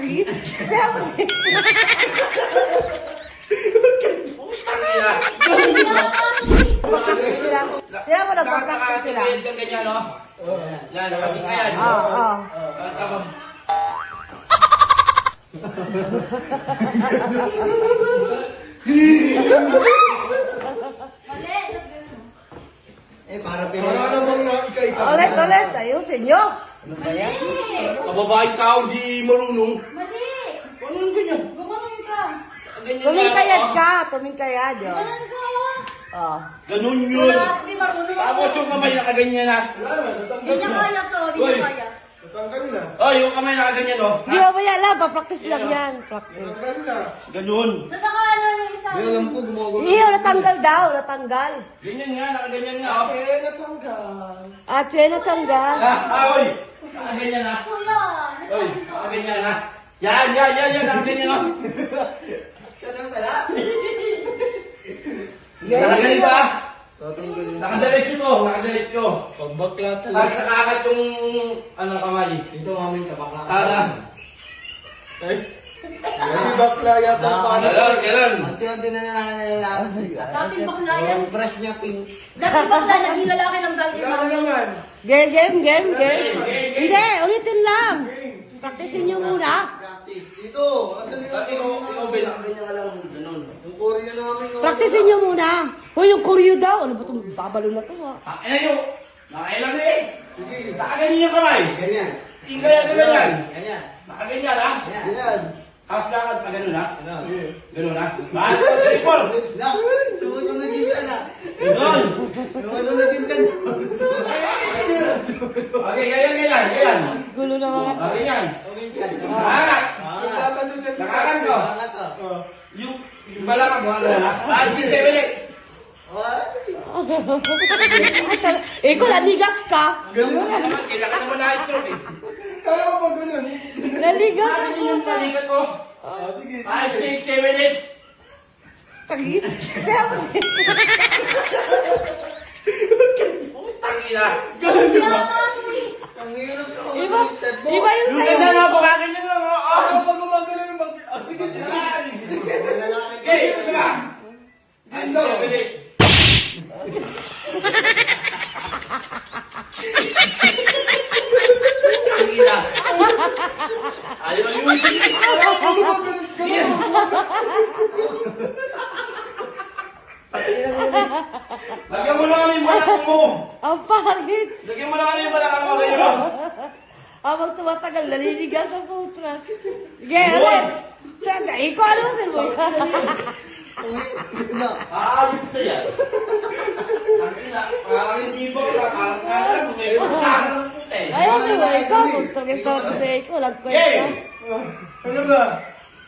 Tagi? Kaya mo siya. Nagpa-practice sila. Kaya mo nagpa-practice sila. Nakatingin ka ganyan, no? Yan, nakatingin ka yan. Oo. Tapos, Para namang ikaw. Ulit. Ayusin nyo. Mali! kababaeng tao, di marunong. Mali! Ano yung ganyan? Gumanon ka! Ganyan Tumingkayad yan, ka. Tumingkayad yun. Gumanon ka! Oh. Ganun yun. Wala, hindi marunong. Tapos yung kamay nakaganyan na. Hindi niya kaya to, hindi niya kaya. Natanggal na. Oh, yung kamay nakaganyan, oh. Hindi mo maya lang. Pa-practice lang yan. Practice. Natanggal na. Ganun. Natakala yung isa. Hindi alam ko gumagawin. Iyo, natanggal daw. Natanggal. Ganyan nga, nakaganyan nga, oh. Natanggal. At siya natanggal. Oy. Nakaganyan, ha. Kuya! Oy, nakaganyan, ha. Yan, nakaganyan, oh. Nakaganyan ba? Tatanggalin. Nakadiretso to, nakadiretso. Pag bakla Tapos talaga. nakakat yung, kamay. Ito mamin ka baka. Ay. Hindi bakla yata. Ganun. Unti-unti na nalalaman. Dating bakla yan. Yung brush niya pink. Dating bakla, naging lalaki lang dahil kay Ano mami. naman? Game. Game. Hindi, ulitin lang. Practicein nyo muna. Practice. Dito. Asan Ikaw, Ben, nakaganyan ka lang, ganun. Yung Korea namin. Practicein nyo muna. Hoy, yung Koryo daw. Ano ba itong babalo na to, ha? Ayun, nakailang na eh. Sige. Nakaganyan yung kamay. Ganyan. Hindi kaya ganyan. Ganyan. Nakaganyan, ha. Ganyan. Tapos lakad pa ganun, ha. Ano? Ganun, ha. Bakit ko, triple. Na, sumusunod din ka na. Ganun. Sumusunod din ka na. Okay, ganyan. Gulo na mga. Ganyan. Okay, dyan. Nakakat. Nakakat ko. Angat ka. Yung balakang mo, ano, ha. Bakit si 7 Eh, kung naligas ka. Ganun naman, kailangan naman na-stroke, eh. Kaya ko pag ganun. Naligas Bakit ako. yung palikat ko? Sige. 5, 6, 7, 8. Tagi? Kaya mo siya. Tangina. Kaya mami! Ang hirap na ako. Iba, iba yung Yung sa'yo. ganda na ako, kaganyan lang, oh. Ako pag gumagano yung mag... Sige, sige. Okay, gusto ka? 5, 7, 8. Tangina. Ayaw yung music, eh. Yan. Lagyan mo lang ano yung balakang mo. Ang pangit. Lagyan mo lang ano yung balakang mo, ganyan, oh. Habang tumatagal, naliligas ang putras. Sige, ulit. Ikaw, ano mo mo yan? Ayos na yan. Tangina, parang hindi ba wala, parang may pasahan ng puti. Ayaw mo, ikaw. Pagkakasama sa ikaw, nagkwento. Ano ba?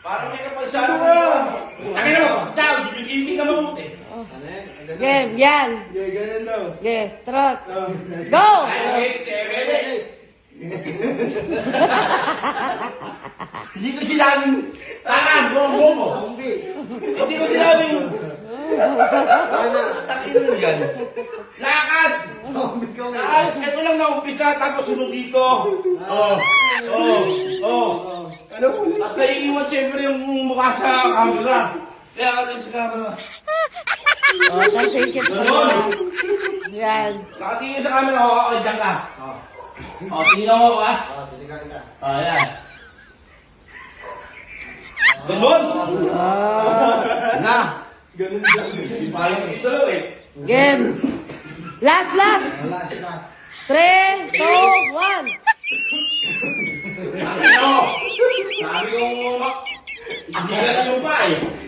Parang may kapasahan ng puti. Tangina mo, tao, hindi ka mabuti. Ano yan? Game, yan. Yeah, ganun daw. Sige, trot. Oh. Go! 5, 6, 7, 8. Hindi ko sinabing takan, bomo. Hindi. Hindi ko sinabing Ano? takin mo yan. Lakad! Zombie ka mo. Ito lang na-umpisa, tapos sunod dito. Oh. Ano ulit? At naiiwan siyempre yung mukha sa camera. Kaya ka din sa camera. O, take it. Ganon. Yan. Nakatingin sa camera, okay, dyan ka. Tingin ako, ha? Tinigan ka. Ayan. Ganon. Na. Ganun dyan. Parang ito lang, eh. Game. Last. Last. 3, 2, 1. Sabi ko, hindi ka na yung pa, eh.